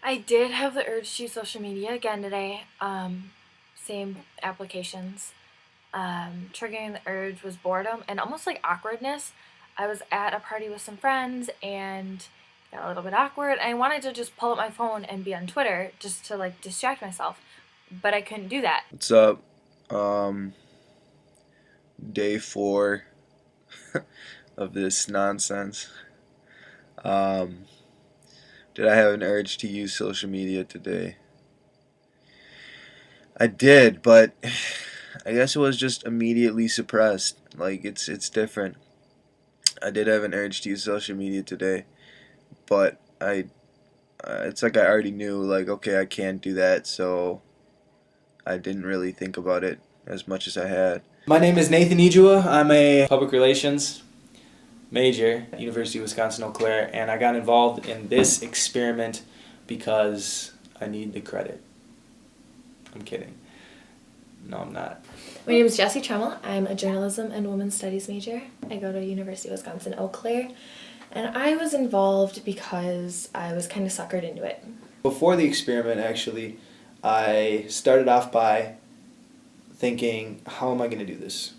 I did have the urge to use social media again today. Same applications. Triggering the urge was boredom and almost like awkwardness. I was at a party with some friends and got a little bit awkward. I wanted to just pull up my phone and be on Twitter just to like distract myself, but I couldn't do that. What's up? Um, Day four of this nonsense. Um, did I have an urge to use social media today? I did, but I guess it was just immediately suppressed. Like it's different. I did have an urge to use social media today, but it's like I already knew like okay, I can't do that, so I didn't really think about it as much as I had. My name is Nathan Ejuwa. I'm a public relations major at University of Wisconsin-Eau Claire, and I got involved in this experiment because I need the credit. I'm kidding. No, I'm not. My name is Jessie Tremmel. I'm a journalism and women's studies major. I go to University of Wisconsin-Eau Claire, and I was involved because I was kind of suckered into it. Before the experiment, actually, I started off by thinking, how am I going to do this?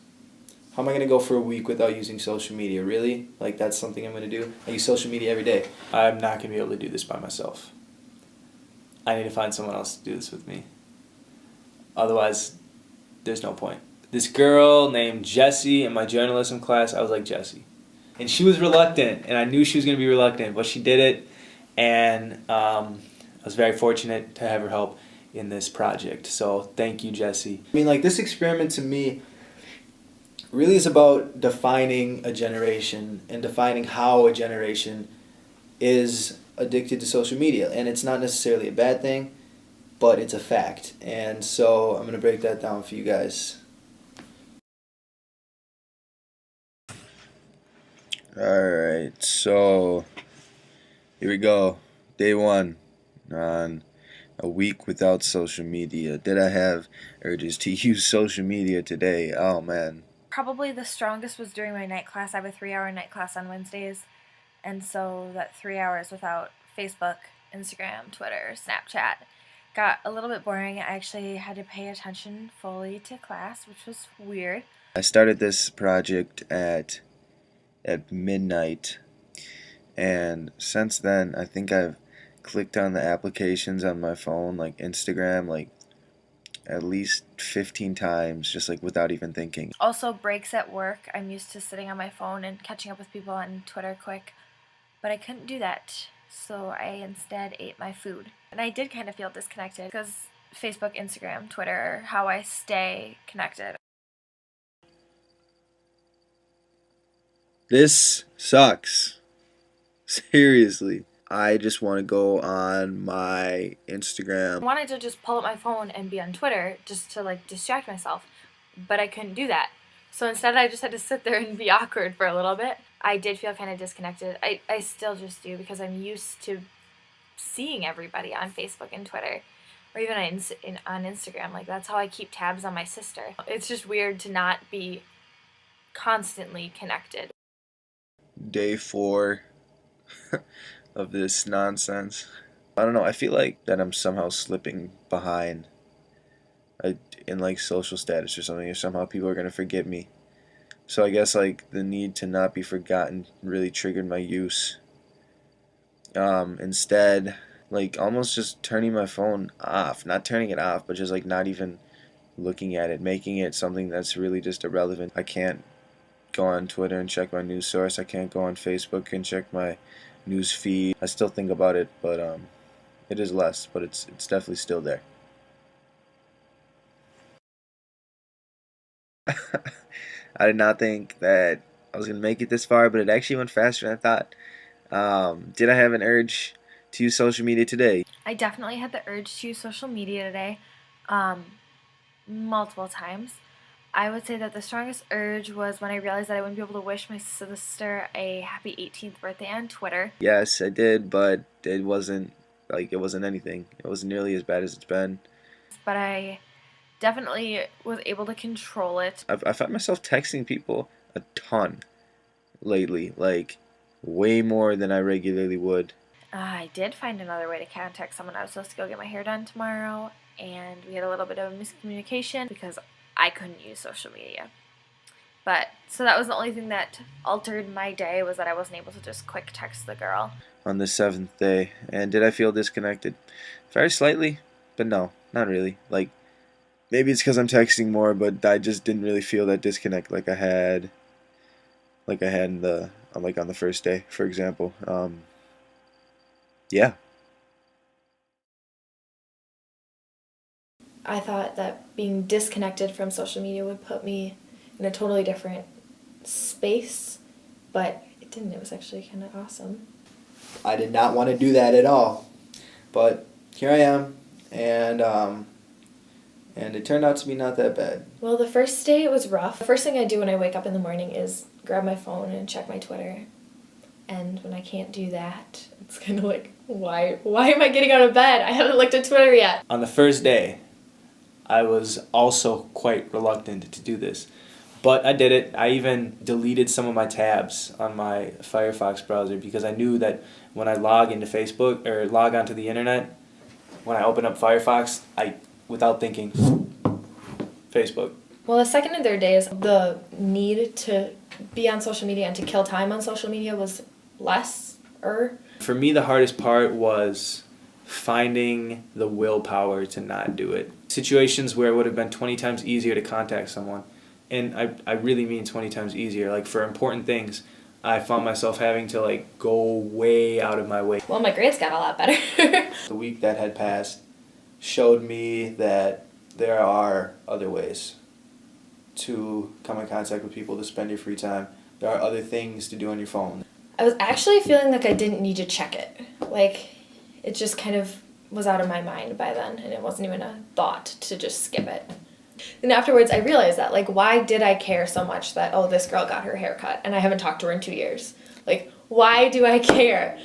How am I going to go for a week without using social media? Really? Like, that's something I'm going to do? I use social media every day. I'm not going to be able to do this by myself. I need to find someone else to do this with me. Otherwise, there's no point. This girl named Jessie in my journalism class, I was like, Jessie. And she was reluctant, and I knew she was going to be reluctant, but she did it, and I was very fortunate to have her help in this project. So thank you, Jessie. I mean, like, this experiment to me really is about defining a generation and defining how a generation is addicted to social media. And it's not necessarily a bad thing, but it's a fact. And so I'm going to break that down for you guys. Alright, so here we go. Day one on a week without social media. Did I have urges to use social media today? Oh man. Probably the strongest was during my night class. I have a 3-hour night class on Wednesdays, and so that 3 hours without Facebook, Instagram, Twitter, Snapchat got a little bit boring. I actually had to pay attention fully to class, which was weird. I started this project at midnight, and since then I think I've clicked on the applications on my phone like Instagram like at least 15 times just like without even thinking. Also, breaks at work. I'm used to sitting on my phone and catching up with people on Twitter quick, but I couldn't do that, so I instead ate my food. And I did kind of feel disconnected because Facebook, Instagram, Twitter are how I stay connected. This sucks. Seriously. I just want to go on my Instagram. I wanted to just pull up my phone and be on Twitter just to like distract myself, but I couldn't do that. So instead I just had to sit there and be awkward for a little bit. I did feel kind of disconnected. I still just do because I'm used to seeing everybody on Facebook and Twitter, or even on Instagram. Like, that's how I keep tabs on my sister. It's just weird to not be constantly connected. Day four of this nonsense. I don't know, I feel like that I'm somehow slipping behind in like social status or something, or somehow people are going to forget me. So I guess like the need to not be forgotten really triggered my use. Instead, like almost just turning my phone off, not turning it off, but just like not even looking at it, making it something that's really just irrelevant. I can't go on Twitter and check my news source. I can't go on Facebook and check my news feed. I still think about it, but it is less, but it's definitely still there. I did not think that I was gonna make it this far, but it actually went faster than I thought. Did I have an urge to use social media today? I definitely had the urge to use social media today, multiple times. I would say that the strongest urge was when I realized that I wouldn't be able to wish my sister a happy 18th birthday on Twitter. Yes, I did, but it wasn't anything. It wasn't nearly as bad as it's been. But I definitely was able to control it. I find myself texting people a ton lately, like way more than I regularly would. I did find another way to contact someone. I was supposed to go get my hair done tomorrow, and we had a little bit of a miscommunication because I couldn't use social media. But, so that was the only thing that altered my day, was that I wasn't able to just quick text the girl. On the 7th day. And did I feel disconnected? Very slightly, but no, not really. Like, maybe it's because I'm texting more, but I just didn't really feel that disconnect like I had in the on the first day, for example. Yeah. I thought that being disconnected from social media would put me in a totally different space, but it didn't. It was actually kind of awesome. I did not want to do that at all, but here I am, and it turned out to be not that bad. Well, the first day it was rough. The first thing I do when I wake up in the morning is grab my phone and check my Twitter. And when I can't do that, it's kind of like, why am I getting out of bed? I haven't looked at Twitter yet. On the first day, I was also quite reluctant to do this, but I did it. I even deleted some of my tabs on my Firefox browser because I knew that when I log into Facebook or log onto the internet, when I open up Firefox, without thinking, Facebook. Well, the second and third days, the need to be on social media and to kill time on social media was less. For me, the hardest part was finding the willpower to not do it. Situations where it would have been 20 times easier to contact someone, and I really mean 20 times easier. Like for important things, I found myself having to like go way out of my way. Well, my grades got a lot better. The week that had passed showed me that there are other ways to come in contact with people, to spend your free time. There are other things to do on your phone. I was actually feeling like I didn't need to check it. Like, it just kind of was out of my mind by then, and it wasn't even a thought to just skip it. Then afterwards, I realized that, like, why did I care so much that, oh, this girl got her hair cut, and I haven't talked to her in 2 years? Like, why do I care?